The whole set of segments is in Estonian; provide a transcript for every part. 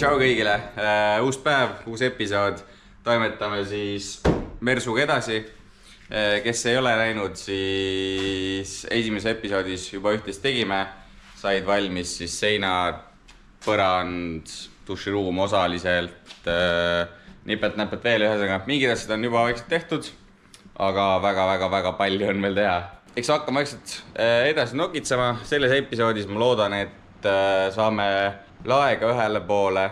Tšau kõigile, uus päev, uus episood, toimetame siis Mersuga edasi. Kes ei ole näinud, siis esimeses episoodis juba ühtest tegime, said valmis siis seinad, põrand, duširuum osaliselt, nipet-näpet veel ühesõnaga. Mingid asjad on juba vaikselt tehtud, aga väga palju on veel teha. Eks hakkame vaikselt edasi nokitsema. Selles episoodis ma loodan, et saame laega ühele poole,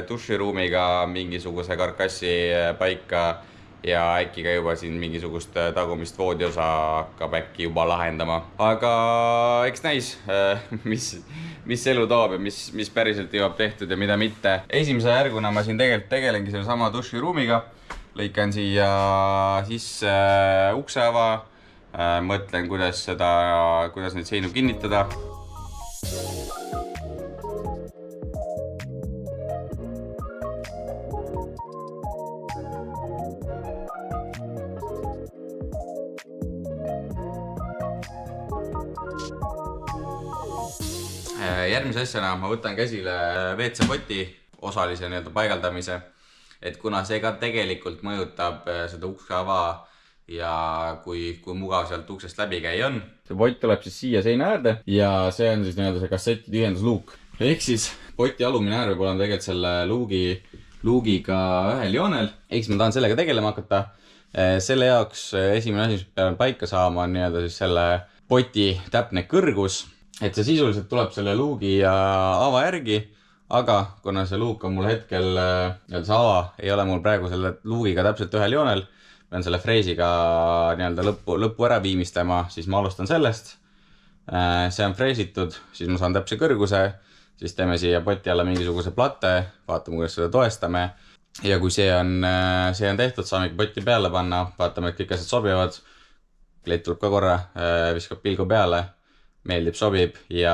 duširuumiga mingisuguse karkassi paika ja äkki ka juba siin mingisugust tagumist voodiosa hakkab äkki juba lahendama. Aga eks näis, mis elu toob ja mis päriselt jõuab tehtud ja mida mitte. Esimese järguna ma siin tegelikult tegelengi selle sama duširuumiga. Lõikan siia sisse ukseava, mõtlen, kuidas neid seinu kinnitada. Järgmise asjana ma võtan käsile WC-poti osalise paigaldamise, et kuna see ka tegelikult mõjutab seda ukseava ja kui mugav sealt uksest läbi käi on. See pott tuleb siis siia seina äärde ja see on siis see kasseti tühjendusluuk. Ehk siis poti alumine äär võib olla tegelikult selle luugiga ühel joonel. Ehk siis ma tahan sellega tegelema hakata. Selle jaoks esimene asi, mis pean paika saama, on siis selle poti täpne kõrgus. Et see sisuliselt tuleb selle luugi ja ava järgi, aga kuna see luuk on mul hetkel, see ava ei ole mul praegu selle luugiga täpselt ühel joonel, pean selle freesiga lõppu ära viimistlema, siis ma alustan sellest. See on freesitud, siis ma saan täpse kõrguse, siis teeme siia poti alla mingisuguse plate, vaatame, kuidas seda toestame. Ja kui see on tehtud, saame poti peale panna, vaatame, et kõik asjad sobivad. Kleit tuleb ka korra, viskab pilgu peale. Meeldib, sobib ja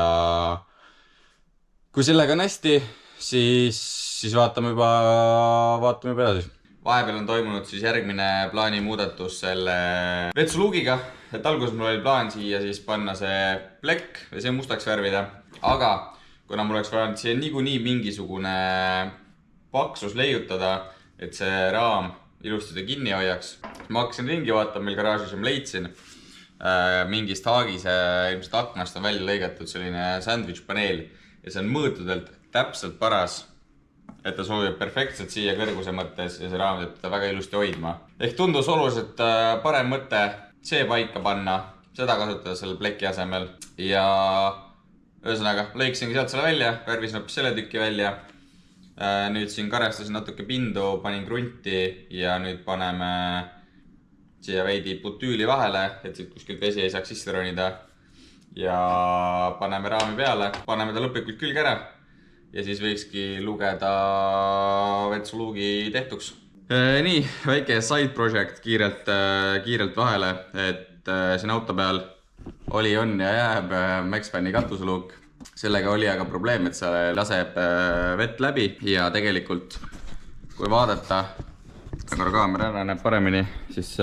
kui sellega on hästi, siis vaatame juba edasi. Vahepeal on toimunud siis järgmine plaani muudatus selle vetsuluugiga, et alguses mul oli plaan siia siis panna see plekk ja see mustaks värvida, aga kuna mul oleks vaja siia niikuinii mingisugune paksus leiutada, et see raam ilusti kinni hoiaks, ma hakkasin ringi vaatama meil garaažis ja ma leidsin mingist haagise ilmselt aknast on välja lõigatud selline sandwich paneel ja see on mõõtudelt täpselt paras, et ta sobib perfektselt siia kõrguse mõttes ja see raam teeb teda väga ilusti hoidma. Ehk tundus oluliselt parem mõte see paika panna, seda kasutada selle pleki asemel ja ühesõnaga lõiksingi sealt selle välja, värvisin hoopis selle tükki välja. Nüüd siin karestasin natuke pindu, panin krunti ja nüüd paneme siia veidi butüüli vahele, et siit kuskilt vesi ei saaks sisse ronida ja paneme raami peale, paneme ta lõplikult külge ära ja siis võikski lugeda vetsuluugi tehtuks. Nii, väike side project kiirelt vahele, et siin auto peal on ja jääb Maxfani katuseluuk. Sellega oli aga probleem, et see laseb vett läbi ja tegelikult kui vaadata, aga kaamera ära näeb paremini, siis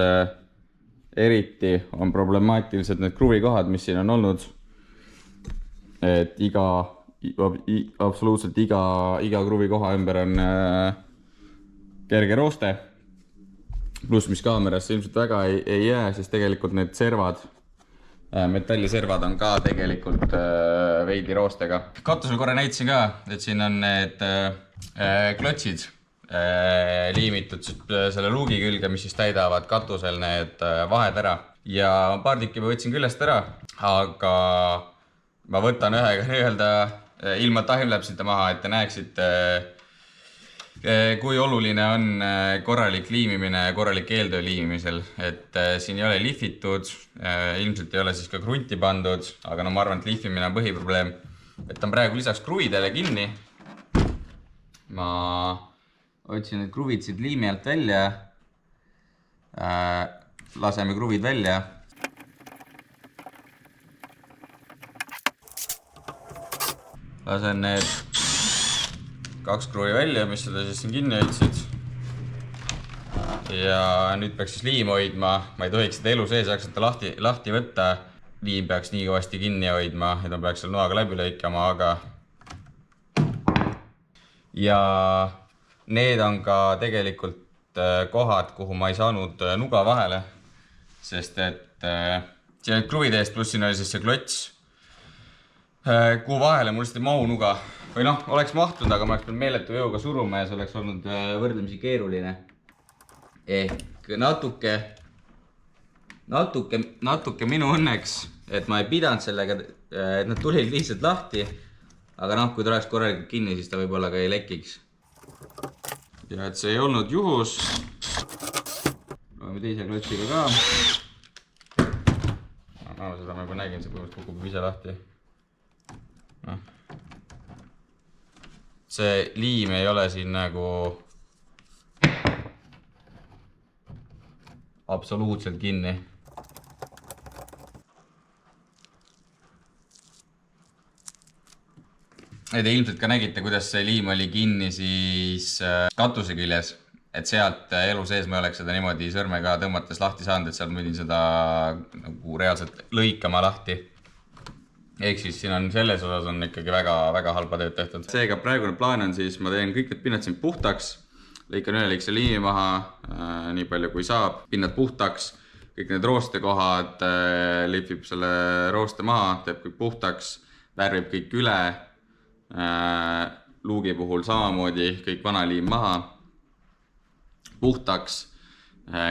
eriti on problemaatilised need kruvikohad, mis siin on olnud. Et absoluutselt iga kruvikoha ümber on kerge rooste. Pluss mis kaamerasse ilmselt väga ei jää, siis tegelikult need servad, metalliservad on ka tegelikult veidi roostega. Katusel korra näitasin ka, et siin on need klotsid liimitud selle luugi külge, mis siis täidavad katusel need vahed ära. Ja paar tükki ma võtsin küljest ära, aga ma võtan ühega ilma timelapsita maha, et te näeksite, kui oluline on korralik liimimine ja korralik eeltöö liimimisel. Et siin ei ole lihvitud, ilmselt ei ole siis ka krunti pandud, aga ma arvan, et lihvimine on põhiprobleem. Et on praegu lisaks kruvidele kinni. Ma otsin need kruvid siit liimi alt välja, laseme kruvid välja. Lasen need 2 kruvi välja, mis seda siis siin kinni hoidsid. Ja nüüd peaks siis liim hoidma, ma ei tohiks seda elu sees hakata lahti võtta. Liim peaks nii kõvasti kinni hoidma, et ma peaks seal noaga läbi lõikama, aga ja need on ka tegelikult kohad, kuhu ma ei saanud nuga vahele, sest et see kruvide eest pluss siin oli siis see klots, kuhu vahele mul lihtsalt ei mahu nuga. Või noh, oleks mahtunud, aga ma oleks pidanud meeletu jõuga suruma ja see oleks olnud võrdlemisi keeruline. Ehk natuke minu õnneks, et ma ei pidanud sellega, et nad tulid lihtsalt lahti. Aga noh, kui ta oleks korralikult kinni, siis ta võib-olla ka ei lekiks. Ja et see ei olnud juhus. Loeme teise klotsiga ka. No, seda ma juba nägin, see põhimõtteliselt kukub ise lahti. No. See liim ei ole siin nagu absoluutselt kinni. Te ilmselt ka nägite, kuidas see liim oli kinni siis katuse küljes, et sealt elu sees ma oleks seda niimoodi sõrmega tõmmates lahti saanud, et seal ma pidin seda nagu reaalselt lõikama lahti. Ehk siis siin on selles osas on ikkagi väga halba tööd tehtud. Seega praegune plaan on siis, ma teen kõik need pinnad siin puhtaks, lõikan üle liigse liimi maha, nii palju kui saab, pinnad puhtaks, kõik need roostekohad lihvib selle rooste maha, teeb kõik puhtaks, värvib kõik üle, luugi puhul samamoodi kõik vana liim maha, puhtaks,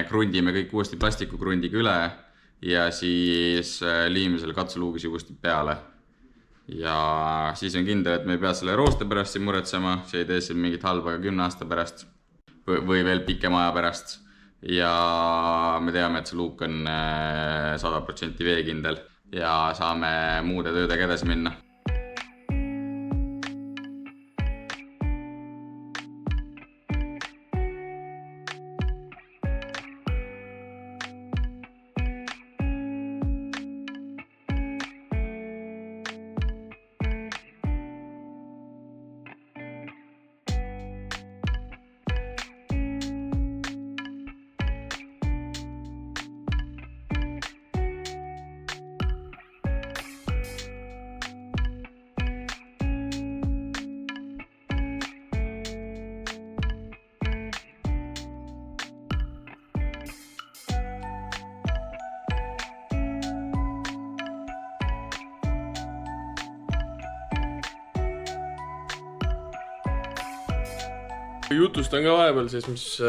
krundime kõik uuesti plastikukrundiga üle ja siis liime selle katseluugis uuesti peale. Ja siis on kindel, et me ei pea selle rooste pärast siin muretsema, see ei tee siin mingit halba ka 10 aasta pärast või veel pikema aja pärast. Ja me teame, et see luuk on 100% veekindel ja saame muude töödega edasi minna. Jutustan ka vahepeal siis,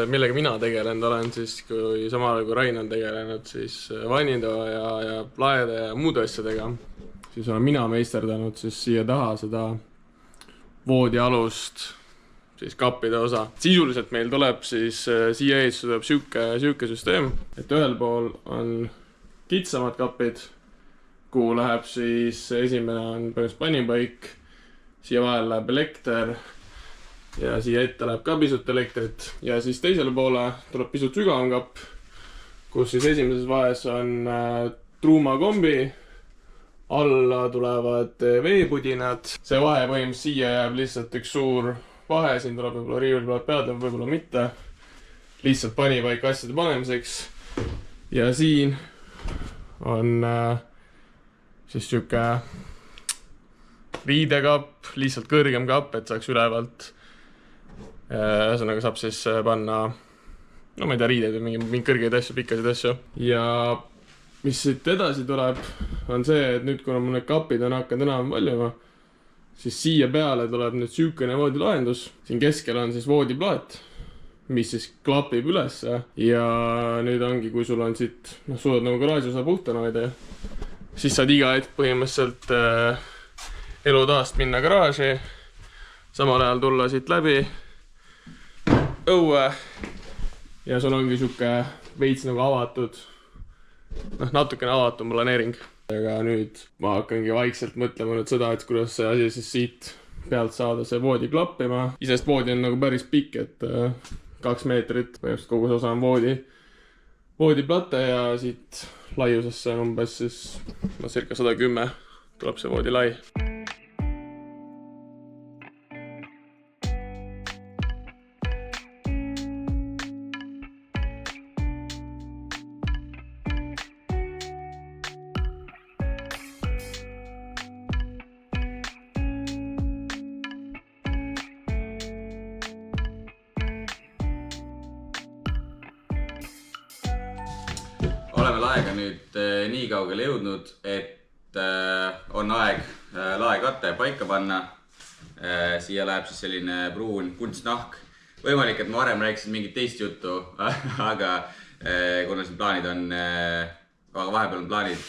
millega mina tegelenud olen, siis kui samal ajal kui Rain on tegelenud siis vannide ja plaede ja muude asjadega, siis olen mina meisterdanud siis siia taha seda voodi alust, siis kappide osa. Sisuliselt meil tuleb siis siia ees tuleb siuke süsteem, et ühel pool on kitsamad kapid, kuhu läheb siis esimene on põhimõtteliselt panipaik, siia vahel läheb elekter, ja siia ette läheb ka pisut elektrit ja siis teisele poole tuleb pisut sügavam kapp, kus siis esimeses vahes on truumakombi, alla tulevad veepudinad. See vahe põhimõtteliselt siia jääb lihtsalt üks suur vahe, siin tuleb võib-olla riiulplaat peale, võib-olla mitte. Lihtsalt panipaik asjade panemiseks. Ja siin on siis siuke riidekapp, lihtsalt kõrgem kapp, et saaks ülevalt. Ühesõnaga saab siis panna, no ma ei tea, riideid või mingi kõrgeid asju, pikkasid asju. Ja mis siit edasi tuleb, on see, et nüüd kuna mul need kapid on hakanud enam valjuma, siis siia peale tuleb nüüd siukene voodilahendus. Siin keskel on siis voodiplaat, mis siis klapib ülesse. Ja nüüd ongi, kui sul on siit, suudad nagu garaaži osa puhtana hoida, siis saad iga hetk põhimõtteliselt elutoast minna garaaži, samal ajal tulla siit läbi õue ja sul ongi siuke veits nagu avatud, natukene avatud planeering. Aga nüüd ma hakkangi vaikselt mõtlema nüüd seda, et kuidas see asi siis siit pealt saada see voodi klappima. Isest voodi on nagu päris pikk, et 2 meetrit, põhimõtteliselt kogu see osa on voodiplate ja siit laiusesse on umbes siis circa 110 tuleb see voodi lai. oleme laega nüüd nii kaugele jõudnud, et on aeg laekate paika panna. Siia läheb siis selline pruun kunstnahk. Võimalik, et ma varem rääkisin mingit teist juttu, aga kuna siin plaanid on, aga vahepeal on plaanid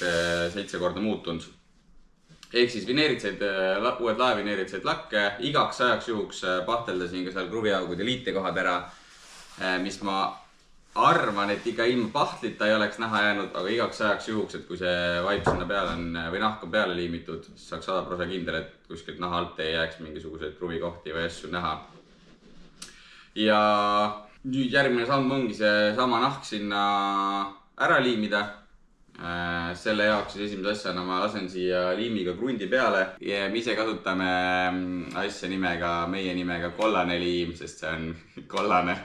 7 korda muutunud. Ehk siis uued laevineeritseid lakke, igaks ajaks juhuks pahteldasin ka seal kruviaugud ja liitekohad ära, mis ma arvan, et ikka ilma pahtlita ei oleks näha jäänud, aga igaks ajaks juhuks, et kui see vaip sinna peale on või nahk on peale liimitud, siis saaks 100% kindel, et kuskilt naha alt ei jääks mingisuguseid kruvikohti või asju näha. Ja nüüd järgmine samm ongi see sama nahk sinna ära liimida. Selle jaoks siis esimese asjana ma lasen siia liimiga krundi peale ja me ise kasutame asja meie nimega kollane liim, sest see on kollane.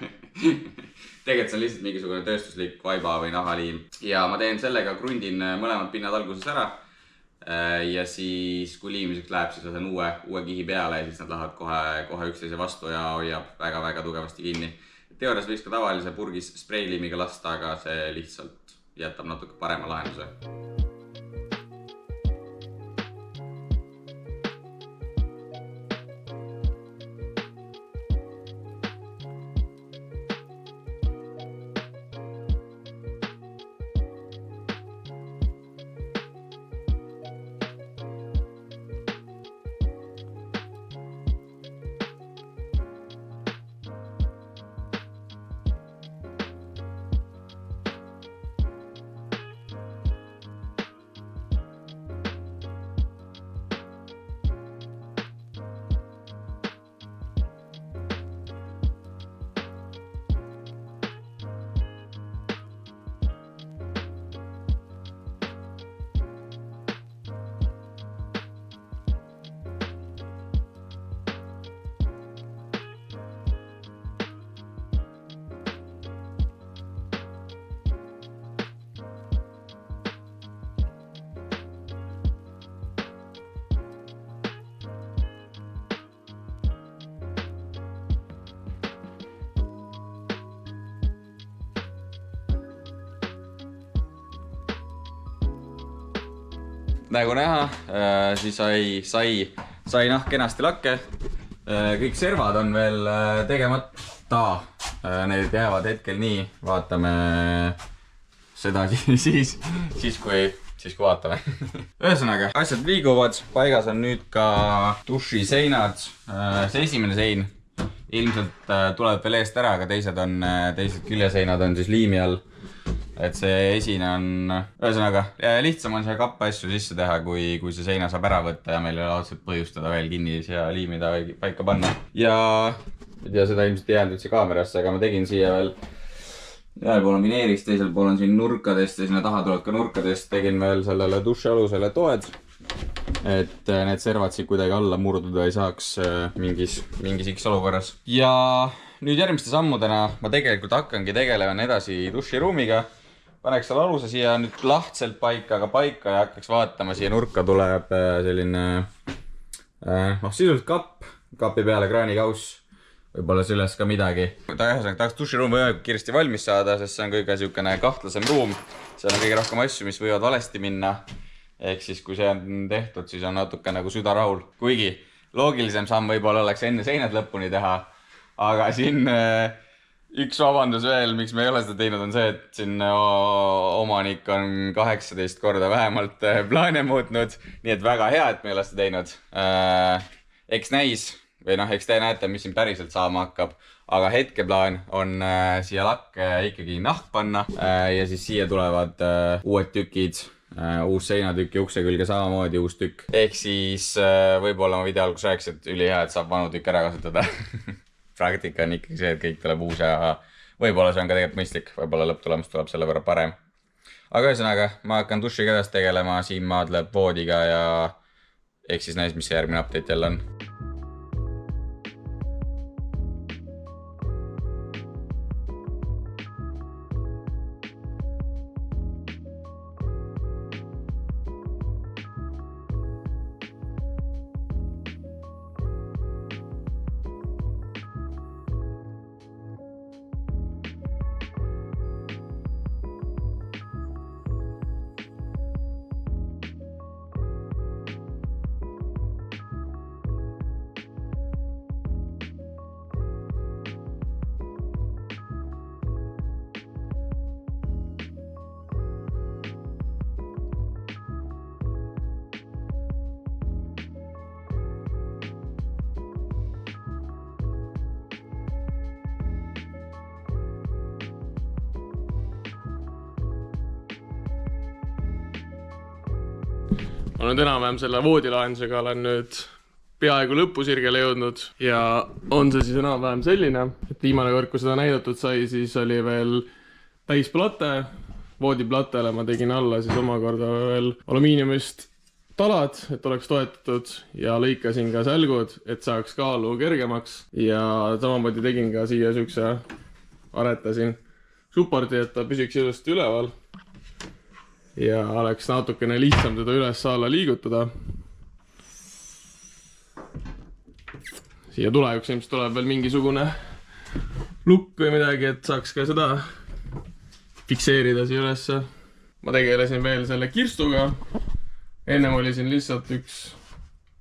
Tegelikult see on lihtsalt mingisugune tööstuslik vaiba või nahaliim ja ma teen sellega krundin mõlemad pinnad alguses ära ja siis kui liimiseks läheb, siis lasen uue kihi peale ja siis nad lähevad kohe üksteise vastu ja hoiab väga tugevasti kinni. Teoorias võiks ka tavalise purgis spreiliimiga lasta, aga see lihtsalt jätab natuke parema lahenduse. Nagu näha, siis sai nahk kenasti lakke. Kõik servad on veel tegemata. Need jäävad hetkel nii. Vaatame seda siis kui vaatame. Ühesõnaga, asjad liiguvad. Paigas on nüüd ka duši seinad. See esimene sein ilmselt tuleb veel eest ära, aga teised küljeseinad on siis liimi all. Et see esine on, ühesõnaga, lihtsam on see kappa asju sisse teha, kui see seina saab ära võtta ja meil ei ole otseselt põhjustada veel kinni ja liimida või paika panna. Ja seda ilmselt ei jäänud üldse kaamerasse, aga ma tegin siia veel ühel pool on vineerist, teisel pool on siin nurkadest ja sinna taha tulevad ka nurkadest. Tegin veel sellele duši alusele toed, et need servad siin kuidagi alla murduda ei saaks mingis X olukorras. Ja nüüd järgmiste sammudena ma tegelikult hakkangi tegelevan edasi duširuumiga. Paneks selle aluse siia nüüd lahtselt paika ja hakkaks vaatama, siia nurka tuleb selline sisuliselt kapi peale kraanikauss, võib-olla selles ka midagi. Tahaks duširuum võimalikult kiiresti valmis saada, sest see on kõige siukene kahtlasem ruum. Seal on kõige rohkem asju, mis võivad valesti minna. Ehk siis kui see on tehtud, siis on natuke nagu süda rahul. Kuigi loogilisem samm võib-olla oleks enne seinad lõpuni teha, aga siin üks vabandus veel, miks me ei ole seda teinud, on see, et siin omanik on 18 korda vähemalt plaane muutnud. Nii et väga hea, et me ei ole seda teinud. Eks näis, või eks te näete, mis siin päriselt saama hakkab. Aga hetkeplaan on siia lakke ikkagi nahk panna ja siis siia tulevad uued tükid, uus seinatükk ja ukse külge samamoodi uus tükk. Ehk siis võib-olla ma video algus rääkis, et ülihea, et saab vanu tükk ära kasutada. Praktika on ikkagi see, et kõik tuleb uus ja võib-olla see on ka tegelikult mõistlik, võib-olla lõpptulemus tuleb selle võrra parem. Aga ühesõnaga, ma hakkan dušiga edasi tegelema, siin maadleb voodiga ja eks siis näis, mis see järgmine update jälle on. ma nüüd enam-vähem selle voodilahendusega olen nüüd peaaegu lõpusirgele jõudnud ja on see siis enam-vähem selline, et viimane kord, kui seda näidatud sai, siis oli veel täisplate. Voodiplatele ma tegin alla siis omakorda veel alumiiniumist talad, et oleks toetatud ja lõikasin ka sälgud, et saaks kaalu kergemaks ja samamoodi tegin ka siia sükse, aretasin supporti, et ta püsiks ilusti üleval ja oleks natukene lihtsam teda üles-alla liigutada. Siia tuleviks ilmselt tuleb veel mingisugune lukk või midagi, et saaks ka seda fikseerida siia ülesse. Ma tegelesin veel selle kirstuga. Ennem oli siin lihtsalt üks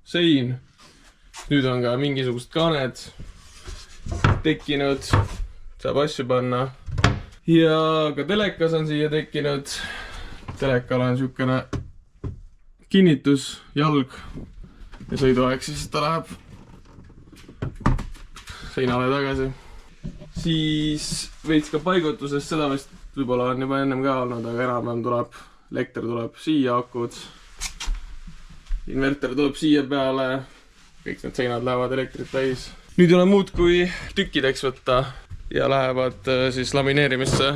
sein. Nüüd on ka mingisugust kaaned tekkinud. Saab asju panna. Ja ka telekas on siia tekkinud. Telekal on niisugune kinnitus, jalg ja sõiduaeg, siis ta läheb seinale tagasi. Siis veits ka paigutusest, seda vist võib-olla on juba ennem ka olnud, aga enam-vähem tuleb, elekter tuleb siia, akud, inverter tuleb siia peale, kõik need seinad lähevad elektrit täis. Nüüd ei ole muud kui tükkideks võtta ja lähevad siis lamineerimisse.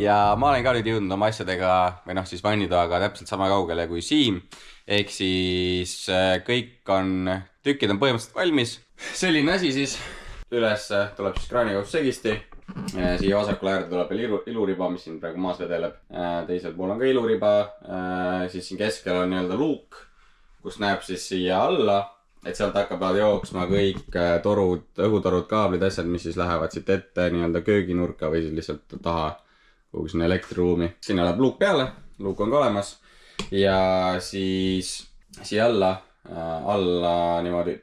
Ja ma olen ka nüüd jõudnud oma asjadega, või noh siis vannitoaga täpselt sama kaugele kui Siim. Ehk siis kõik on, tükid on põhimõtteliselt valmis. Selline asi siis, üles tuleb siis kraanikauss segisti. Siia vasakule äärde tuleb veel iluriba, mis siin praegu maas vedeleb. Teisel pool on ka iluriba. Siis siin keskel on nii-öelda luuk, kus näeb siis siia alla. Et sealt hakkavad jooksma kõik torud, õhutorud, kaablid, asjad, mis siis lähevad siit ette nii-öelda kööginurka või siis lihtsalt taha kuhugi sinna elektriruumi. Sinna läheb luuk peale, luuk on ka olemas ja siis siia alla niimoodi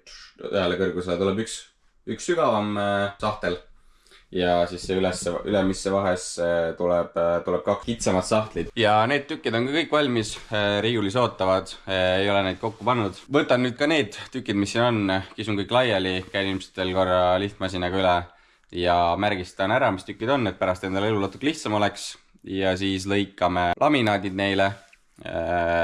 ühele kõrgusele tuleb üks sügavam sahtel ja siis see ülemisse vahesse tuleb kaks kitsamat sahtlit. Ja need tükid on ka kõik valmis, riiulis ootavad, ei ole neid kokku pannud. Võtan nüüd ka need tükid, mis siin on, kisun kõik laiali, käin ilmselt veel korra lihtmasinaga üle ja märgistan ära, mis tükid on, et pärast endale elu natuke lihtsam oleks ja siis lõikame laminaadid neile,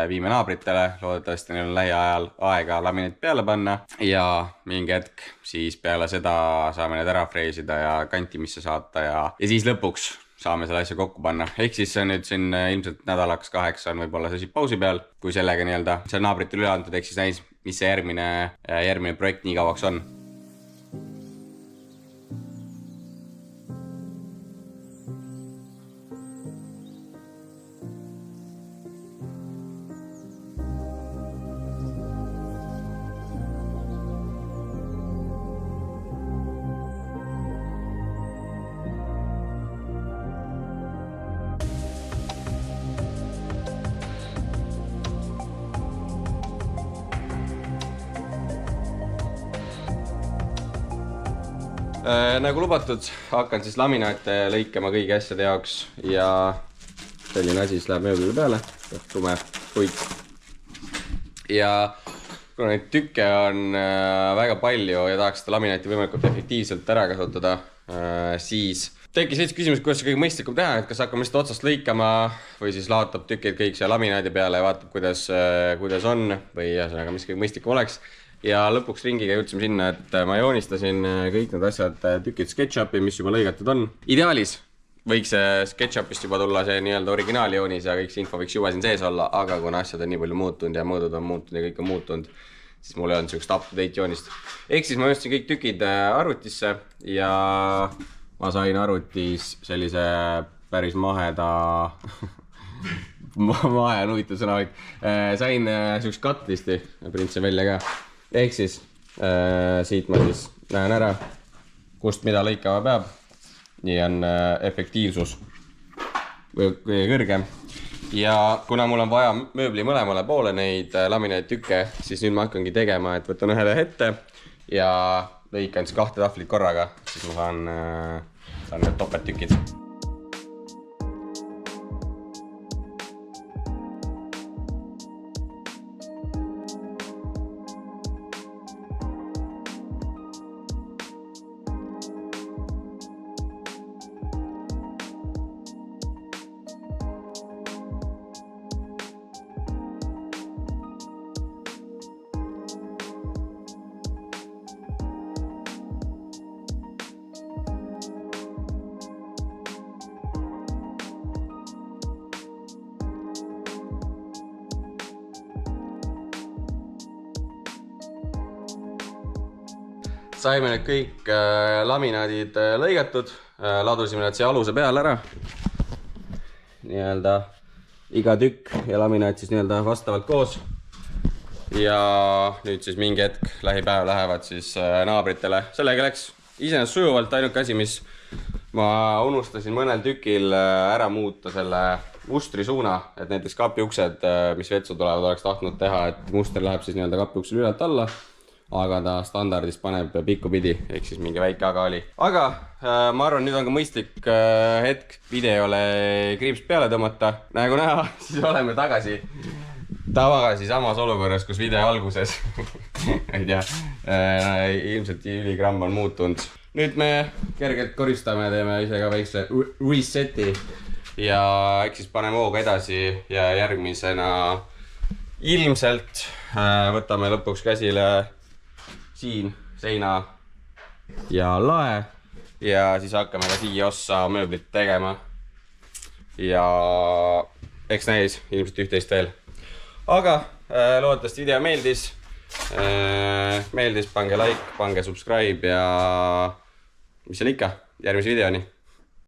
viime naabritele, loodetavasti neil on lähiajal aega laminaadid peale panna ja mingi hetk siis peale seda saame need ära freesida ja kantimisse saata ja siis lõpuks saame selle asja kokku panna. Ehk siis see on nüüd siin ilmselt nädalaks 8 on võib-olla see pausi peal, kui sellega nii-öelda see naabritele üle antud, ehk siis näis, mis see järgmine projekt nii kauaks on. Nagu lubatud, hakkan siis laminaate lõikama kõigi asjade jaoks ja selline asi siis läheb mööblile peale, tume puit. Ja kuna neid tükke on väga palju ja tahaks seda laminaati võimalikult efektiivselt ära kasutada, siis tekkis veits küsimus, kuidas see kõige mõistlikum teha, et kas hakkame lihtsalt otsast lõikama või siis laotab tükid kõik siia laminaadi peale ja vaatab, kuidas on või ühesõnaga, mis kõige mõistlikum oleks. Ja lõpuks ringiga jõudsime sinna, et ma joonistasin kõik need asjad tükid SketchUpi, mis juba lõigatud on. Ideaalis võiks SketchUpist juba tulla see nii-öelda originaaljoonis ja kõik see info võiks juba siin sees olla, aga kuna asjad on nii palju muutunud ja mõõdud on muutunud ja kõik on muutunud, siis mul ei olnud sellist up-to-date joonist. Ehk siis ma joonistasin kõik tükid arvutisse ja ma sain arvutis sellise päris maheda ma ajan huvitav sõnavõik. Sain siukest katlisti, printsin välja ka. Ehk siis siit ma siis näen ära, kust mida lõikama peab. Nii on efektiivsus kõige kõrgem. Ja kuna mul on vaja mööbli mõlemale poole neid laminaaditükke, siis nüüd ma hakkangi tegema, et võtan ühele ette ja lõikan siis 2 tahvlit korraga, siis ma saan need topelttükid. Saime nüüd kõik laminaadid lõigatud, ladusime need siia aluse peale ära. Nii-öelda iga tükk ja laminaat siis nii-öelda vastavalt koos. Ja nüüd siis mingi hetk lähipäev lähevad siis naabritele. Sellega läks iseenesest sujuvalt, ainuke asi, mis ma unustasin mõnel tükil ära muuta selle mustri suuna, et näiteks kapiuksed, mis vetsu tulevad, oleks tahtnud teha, et muster läheb siis nii-öelda kapiuksel ülalt alla. Aga ta standardis paneb pikku pidi, ehk siis mingi väike aga oli. Aga ma arvan, nüüd on ka mõistlik hetk videole kriips peale tõmmata. Nagu näha, siis oleme tagasi samas olukorras, kus video alguses. Ei tea, ilmselt üligramm on muutunud. Nüüd me kergelt koristame, teeme ise ka väikse reseti ja eks siis paneme hooga edasi ja järgmisena ilmselt võtame lõpuks käsile siin seina ja lae ja siis hakkame ka siia ossa mööblit tegema ja eks näis ilmselt üht-teist veel. Aga loodetavasti video meeldis, pange like, pange subscribe ja mis seal ikka, järgmise videoni.